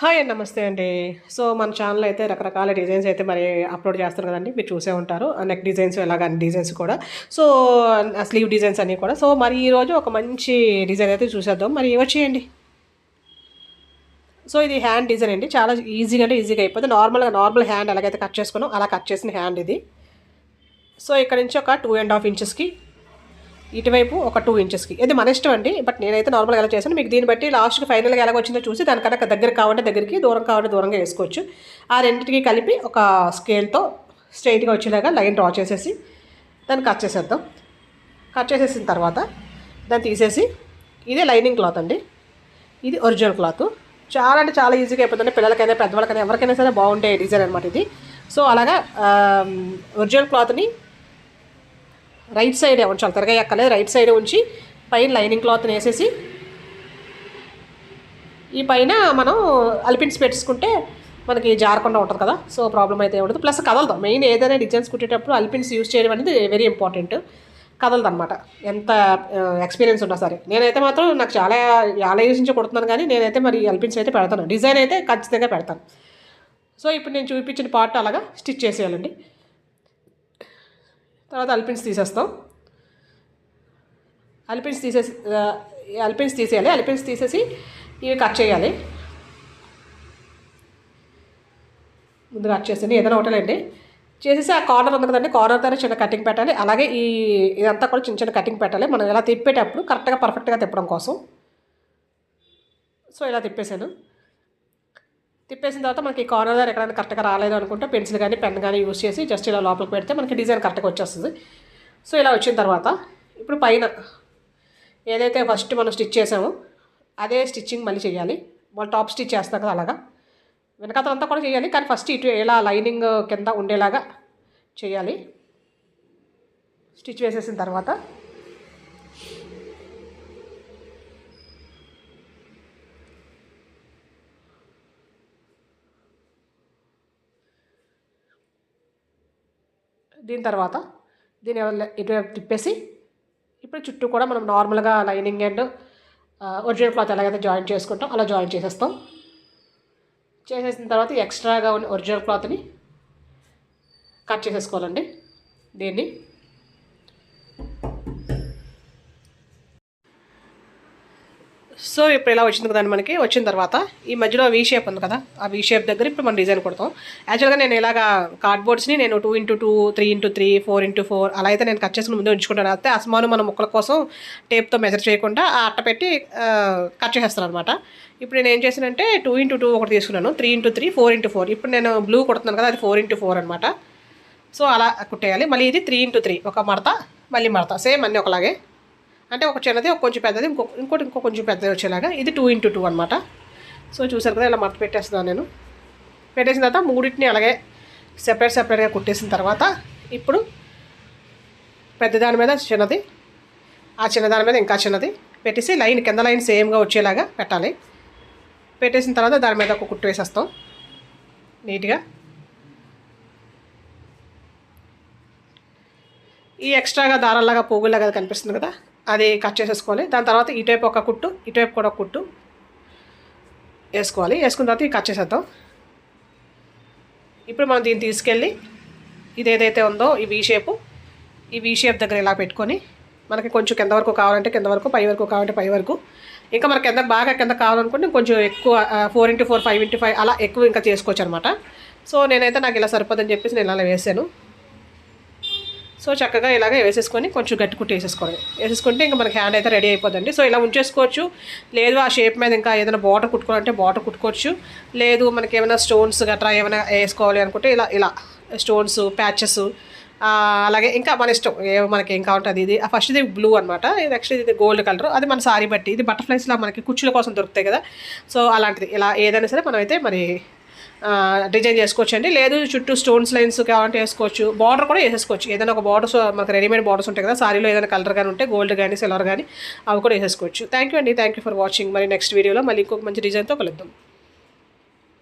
Hi అండి. నమస్తే అండి. సో, మన ఛానల్‌లో అయితే రకరకాల డిజైన్స్ అయితే మరి అప్‌లోడ్ చేస్తారు కదండీ! మీరు చూసే ఉంటారు. నెక్ డిజైన్స్ ఇలాగ అన్ని డిజైన్స్ కూడా. సో, స్లీవ్ డిజైన్స్ అన్నీ కూడా. సో, మరి ఈరోజు ఒక మంచి డిజైన్ అయితే చూసేద్దాం. మరి వచ్చేయండి. సో, ఇది హ్యాండ్ డిజైన్ అండి. చాలా ఈజీగా అంటే ఈజీగా అయిపోద్ది. నార్మల్ హ్యాండ్ ఎలాగైతే కట్ చేసుకున్నామో అలా కట్ చేసిన హ్యాండ్ ఇది. సో, ఇక్కడ నుంచి ఒక 2½ ఇంచెస్‌కి ఇటువైపు ఒక 2 ఇంచెస్‌కి. ఇది మన ఇష్టం అండి. బట్ నేనైతే నార్మల్‌గా ఎలా చేశాను. మీకు దీన్ని బట్టి లాస్ట్‌కి ఫైనల్‌గా ఎలాగ వచ్చిందో చూసి దానికన్నా దగ్గర కావాలంటే దగ్గరికి, దూరం కావాలంటే దూరంగా వేసుకోవచ్చు. ఆ రెండిటికి కలిపి ఒక స్కేల్‌తో స్ట్రెయిట్‌గా వచ్చేలాగా లైన్ డ్రా చేసేసి దాన్ని కట్ చేసేద్దాం. కట్ చేసేసిన తర్వాత దాన్ని తీసేసి ఇది లైనింగ్ క్లాత్ అండి. ఇది ఒరిజినల్ క్లాత్. చాలా అంటే చాలా ఈజీగా అయిపోతుంది. పిల్లలకైనా పెద్దవాళ్ళకైనా ఎవరికైనా సరే బాగుండే డిజైన్ అనమాట ఇది. సో, అలాగా ఒరిజినల్ క్లాత్ని రైట్ సైడే ఉంచాలి. తిరగా ఎక్కలేదు, రైట్ సైడే ఉంచి పైన లైనింగ్ క్లాత్ని వేసేసి ఈ పైన మనం అల్పిన్స్ పెట్టుకుంటే మనకి జారకుండా ఉంటుంది కదా. సో, ప్రాబ్లం అయితే ఉండదు. ప్లస్ కదలదాం. మెయిన్ ఏదైనా డిజైన్స్ కుట్టేటప్పుడు అల్పిన్స్ యూజ్ చేయడం అనేది వెరీ ఇంపార్టెంట్. కదలదు అనమాట, ఎంత ఎక్స్పీరియన్స్ ఉన్నా సరే. నేనైతే మాత్రం నాకు చాలా ఏళ్ళ నుంచి కుడుతున్నాను, కానీ నేనైతే మరి అల్పిన్స్ అయితే పెడతాను. డిజైన్ అయితే ఖచ్చితంగా పెడతాను. సో, ఇప్పుడు నేను చూపించిన పార్ట్ అలాగా స్టిచ్ చేసేయాలండి. తర్వాత అల్పిన్స్ తీసేస్తాం. అల్పిన్స్ తీసేయాలి. అల్పిన్స్ తీసేసి ఇవి కట్ చేయాలి. ముందు కట్ చేసేయండి, ఏదైనా ఒకటేనండి. చేసేసి ఆ కార్నర్ ఉంది కదండి, కార్నర్ దగ్గర చిన్న కటింగ్ పెట్టాలి. అలాగే ఇదంతా కూడా చిన్న చిన్న కటింగ్ పెట్టాలి. మనం ఇలా తిప్పేటప్పుడు కరెక్ట్గా పర్ఫెక్ట్గా తిప్పడం కోసం. సో, ఇలా తిప్పేసాను. తిప్పేసిన తర్వాత మనకి కార్నర్ దగ్గర ఎక్కడైనా కరెక్ట్గా రాలేదు అనుకుంటే పెన్సిల్ కానీ పెన్ కానీ యూజ్ చేసి జస్ట్ ఇలా లోపలికి పెడితే మనకి డిజైన్ కరెక్ట్గా వచ్చేస్తుంది. సో, ఇలా వచ్చిన తర్వాత ఇప్పుడు పైన ఏదైతే ఫస్ట్ మనం స్టిచ్ చేసామో అదే స్టిచ్చింగ్ మళ్ళీ చేయాలి. వాళ్ళు టాప్ స్టిచ్ చేస్తాం కదా, అలాగా వెనకాతలంతా కూడా చేయాలి. కానీ ఫస్ట్ ఇటు ఇలా లైనింగ్ కింద ఉండేలాగా చేయాలి. స్టిచ్ వేసేసిన తర్వాత దీన్ని ఇటువైపు తిప్పేసి ఇప్పుడు చుట్టూ కూడా మనం నార్మల్గా లైనింగ్ అండ్ ఒరిజినల్ క్లాత్ ఎలాగైతే జాయిన్ చేసుకుంటాం అలా జాయిన్ చేసేస్తాం. చేసేసిన తర్వాత ఎక్స్ట్రాగా ఉన్న ఒరిజినల్ క్లాత్ని కట్ చేసేసుకోవాలండి. దీన్ని సో, ఇప్పుడు ఇలా వచ్చింది కదండి. మనకి వచ్చిన తర్వాత ఈ మధ్యలో వీ షేప్ ఉంది కదా, ఆ వీ షేప్ దగ్గర ఇప్పుడు మనం డిజైన్ కొడతాం. యాక్చువల్గా నేను ఇలాగా కార్డ్బోర్డ్స్ని నేను 2x2, 3x3, 4x4 అలా అయితే నేను కట్ చేసుకుని ముందే ఉంచుకుంటాను. అయితే అసమాను మన ముక్కల కోసం టేప్తో మెజర్ చేయకుండా ఆ అట్ట పెట్టి కట్ చేసేస్తాను అనమాట. ఇప్పుడు నేను ఏం చేశానంటే 2x2 ఒకటి తీసుకున్నాను, 3x3, 4x4. ఇప్పుడు నేను బ్లూ కొడుతున్నాను కదా, అది 4x4 అనమాట. సో, అలా కుట్టేయాలి. మళ్ళీ ఇది 3x3 ఒక మడత, మళ్ళీ మడత, సేమ్ అన్నీ ఒకలాగే. అంటే ఒక చిన్నది, ఒక కొంచెం పెద్దది, ఇంకో కొంచెం పెద్దది వచ్చేలాగా. ఇది 2x2 అనమాట. సో, చూసారు కదా, ఇలా మడత పెట్టేస్తున్నాను నేను. పెట్టేసిన తర్వాత మూడింటిని అలాగే సెపరేట్గా కుట్టేసిన తర్వాత ఇప్పుడు పెద్దదాని మీద చిన్నది, ఆ చిన్నదాని మీద ఇంకా చిన్నది పెట్టేసి కింద లైన్ సేమ్గా వచ్చేలాగా పెట్టాలి. పెట్టేసిన తర్వాత దాని మీద ఒక కుట్టు వేసేస్తాం నీట్గా. ఈ ఎక్స్ట్రాగా దారాల్లాగా పోగులాగా కనిపిస్తుంది కదా, అది కట్ చేసేసుకోవాలి. దాని తర్వాత ఇటువైపు ఒక కుట్టు, ఇటువైపు కూడా ఒక కుట్టు వేసుకోవాలి. వేసుకున్న తర్వాత ఇది కట్ చేసేద్దాం. ఇప్పుడు మనం దీన్ని తీసుకెళ్ళి ఇదేదైతే ఉందో ఈ వీ షేప్ దగ్గర ఇలా పెట్టుకొని మనకి కొంచెం కింద వరకు కావాలంటే కింద వరకు, పై వరకు కావాలంటే పై వరకు, ఇంకా మనకి బాగా కింద కావాలనుకుంటే కొంచెం ఎక్కువ 4x4, 5x5 అలా ఎక్కువ ఇంకా చేసుకోవచ్చు అనమాట. సో, నేనైతే నాకు ఇలా సరిపోదని చెప్పేసి నేను ఇలా వేసాను. సో, చక్కగా ఇలాగే వేసేసుకొని కొంచెం గట్టి కుట్టి వేసేసుకుంటే ఇంకా మనకి హ్యాండ్ అయితే రెడీ అయిపోద్దండి. సో, ఇలా ఉంచేసుకోవచ్చు. లేదు ఆ షేప్ మీద ఇంకా ఏదైనా బార్డర్ కుట్టుకోవాలంటే బార్డర్ కుట్టుకోవచ్చు. లేదు మనకి ఏమైనా స్టోన్స్ గట్రా ఏమైనా వేసుకోవాలి అనుకుంటే ఇలా స్టోన్స్, ప్యాచెస్, అలాగే ఇంకా మన ఇష్టం మనకి ఏం కావాలంటే ఇది ఫస్ట్ ఇది బ్లూ అనమాట, నెక్స్ట్ ఇది గోల్డ్ కలర్, అది మన సారీ బట్టి. ఇది బటర్ఫ్లైస్లా మనకి కుచ్చుల కోసం దొరుకుతాయి కదా. సో, అలాంటిది ఇలా ఏదైనా సరే మనమైతే మరి డిజైన్ చేసుకోవచ్చు అండి. లేదు చుట్టూ స్టోన్స్ లైన్స్ కావాలంటే వేసుకోవచ్చు. బార్డర్ కూడా వేసేసుకోవచ్చు. ఏదైనా ఒక బార్డర్స్ మనకు రెడీమేడ్ బార్డర్స్ ఉంటాయి కదా, సారీలో ఏదైనా కలర్ కానీ ఉంటే గోల్డ్ కానీ సిల్వర్ కానీ అవి కూడా వేసేసుకోవచ్చు. థ్యాంక్ యూ అండి. Thank you for watching. మరి నెక్స్ట్ వీడియోలో మళ్ళీ ఇంకొక మంచి డిజైన్తో కలుద్దాం.